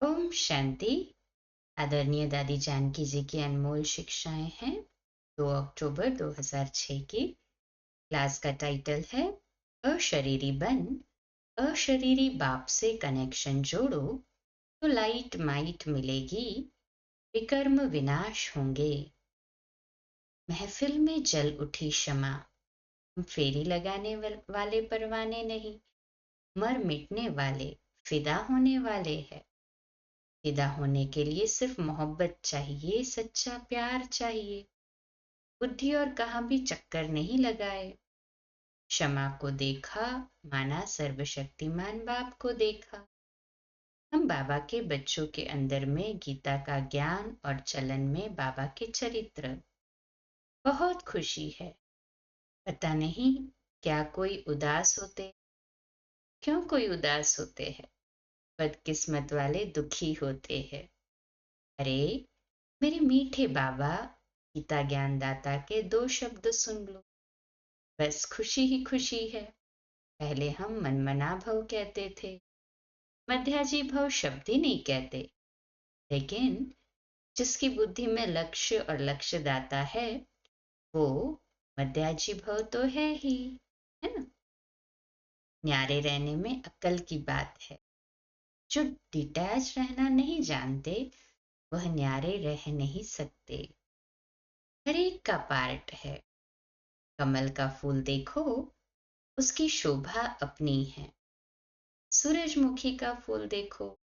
ओम शांति। आदरणीय दादी जानकी जी की अनमोल शिक्षाएं हैं। 2 अक्टूबर 2006 की। क्लास का टाइटल है अशरीरी बन, अशरीरी बाप से कनेक्शन जोड़ो तो लाइट माइट मिलेगी, विकर्म विनाश होंगे। महफिल में जल उठी क्षमा, हम फेरी लगाने वाले परवाने नहीं, मर मिटने वाले फिदा होने वाले हैं। फिदा होने के लिए सिर्फ मोहब्बत चाहिए, सच्चा प्यार चाहिए। बुद्धि और कहाँ भी चक्कर नहीं लगाए। क्षमा को देखा, माना सर्वशक्तिमान बाप को देखा। हम बाबा के बच्चों के अंदर में गीता का ज्ञान और चलन में बाबा के चरित्र। बहुत खुशी है। पता नहीं क्या कोई उदास होते, क्यों कोई उदास होते हैं। बदकिस्मत वाले दुखी होते हैं। अरे मेरे मीठे बाबा, गीता ज्ञानदाता के 2 शब्द सुन लो, बस खुशी ही खुशी है। पहले हम मनमना भव कहते थे, मध्याजी भव शब्द ही नहीं कहते। लेकिन जिसकी बुद्धि में लक्ष्य और लक्ष्य दाता है, वो मध्याजी भव तो है ही, है ना। न्यारे रहने में अक्ल की बात है। जो डिटैच रहना नहीं जानते, वह न्यारे रह नहीं सकते। हर एक का पार्ट है। कमल का फूल देखो, उसकी शोभा अपनी है। सूरजमुखी का फूल देखो,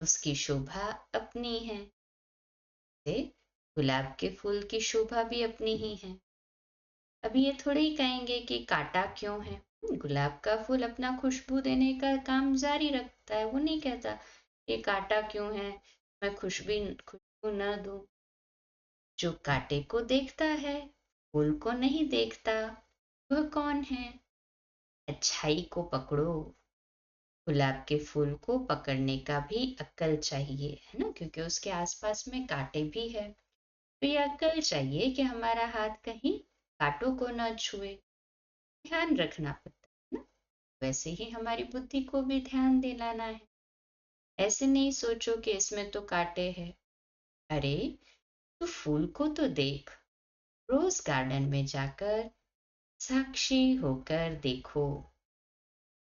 उसकी शोभा अपनी है। गुलाब के फूल की शोभा भी अपनी ही है। अभी ये थोड़ी ही कहेंगे कि कांटा क्यों है। गुलाब का फूल अपना खुशबू देने का काम जारी रखता है। वो नहीं कहता ये कांटा क्यों है, मैं खुशबू न दूं। जो कांटे को देखता है, फूल को नहीं देखता, वह कौन है। अच्छाई को पकड़ो। गुलाब के फूल को पकड़ने का भी अक्ल चाहिए, है ना, क्योंकि उसके आसपास में कांटे भी है। तो ये अक्ल चाहिए कि हमारा हाथ कहीं कांटों को न छुए। ध्यान रखना पड़ता है ना। वैसे ही हमारी बुद्धि को भी ध्यान दिलाना है। ऐसे नहीं सोचो कि इसमें तो कांटे हैं। अरे तो फूल को तो देख। रोज गार्डन में जाकर साक्षी होकर देखो।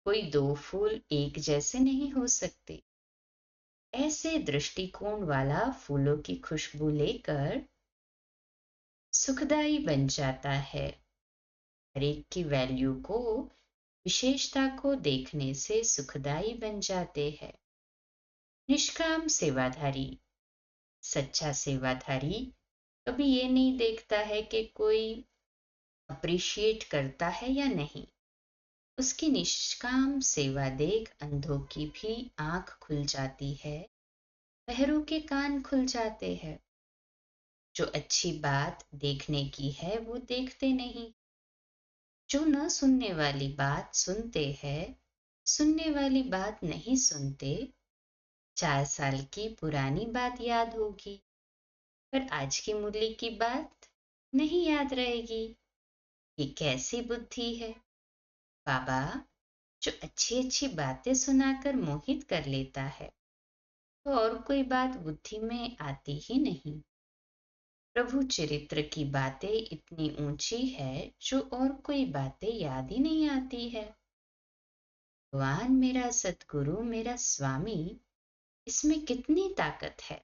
कोई 2 फूल एक जैसे नहीं हो सकते। ऐसे दृष्टिकोण वाला फूलों की खुशबू लेकर सुखदाई बन जाता है। हर एक की वैल्यू को, विशेषता को देखने से सुखदाई बन जाते हैं। निष्काम सेवाधारी, सच्चा सेवाधारी कभी ये नहीं देखता है कि कोई अप्रिशिएट करता है या नहीं। उसकी निष्काम सेवा देख अंधों की भी आंख खुल जाती है, बहरों के कान खुल जाते हैं। जो अच्छी बात देखने की है वो देखते नहीं। जो न सुनने वाली बात सुनते हैं, सुनने वाली बात नहीं सुनते। 4 साल की पुरानी बात याद होगी, पर आज की मुरली की बात नहीं याद रहेगी। ये कैसी बुद्धि है। बाबा जो अच्छी अच्छी बातें सुनाकर मोहित कर लेता है, तो और कोई बात बुद्धि में आती ही नहीं। प्रभु चरित्र की बातें इतनी ऊंची है जो और कोई बातें याद ही नहीं आती है। भगवान मेरा सतगुरु मेरा स्वामी, इसमें कितनी ताकत है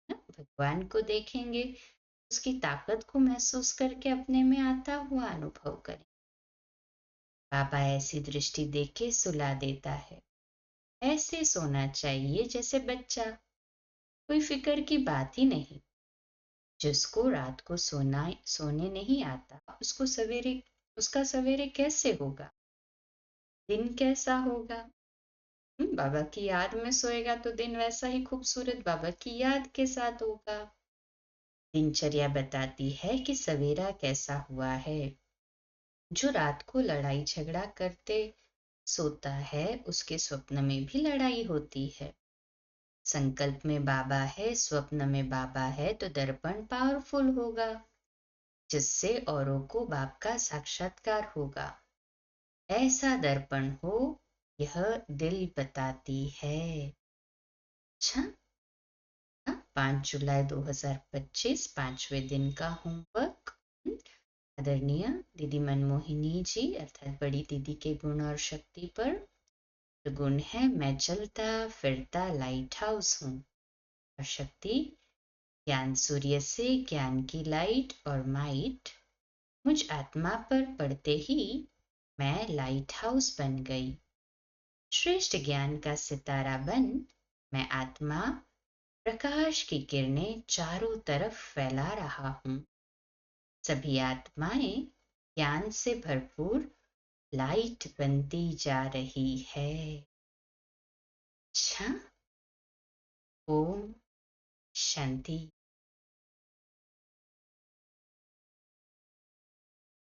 ना? भगवान को देखेंगे, उसकी ताकत को महसूस करके अपने में आता हुआ अनुभव करें। बाबा ऐसी दृष्टि देख के सुला देता है। ऐसे सोना चाहिए जैसे बच्चा, कोई फिक्र की बात ही नहीं। जिसको रात को सोने नहीं आता, उसका सवेरे कैसे होगा, दिन कैसा होगा। बाबा की याद में सोएगा तो दिन वैसा ही खूबसूरत बाबा की याद के साथ होगा। दिनचर्या बताती है कि सवेरा कैसा हुआ है। जो रात को लड़ाई झगड़ा करते सोता है, उसके स्वप्न में भी लड़ाई होती है। संकल्प में बाबा है, स्वप्न में बाबा है, तो दर्पण पावरफुल होगा, जिससे औरों को बाप का साक्षात्कार होगा। ऐसा दर्पण हो, यह दिल बताती है। अच्छा, 5 जुलाई 2025 5वें दिन का होमवर्क। आदरणीय दीदी मनमोहिनी जी अर्थात बड़ी दीदी के गुण और शक्ति पर। तो गुण है मैं चलता फिरता लाइट हाउस हूँ, और शक्ति ज्ञान सूर्य से ज्ञान की लाइट और माइट मुझ आत्मा पर पड़ते ही मैं लाइट हाउस बन गई। श्रेष्ठ ज्ञान का सितारा बन मैं आत्मा प्रकाश की किरणें चारों तरफ फैला रहा हूँ। सभी आत्माएं ज्ञान से भरपूर लाइट बनती जा रही है। अच्छा, ओम शांति।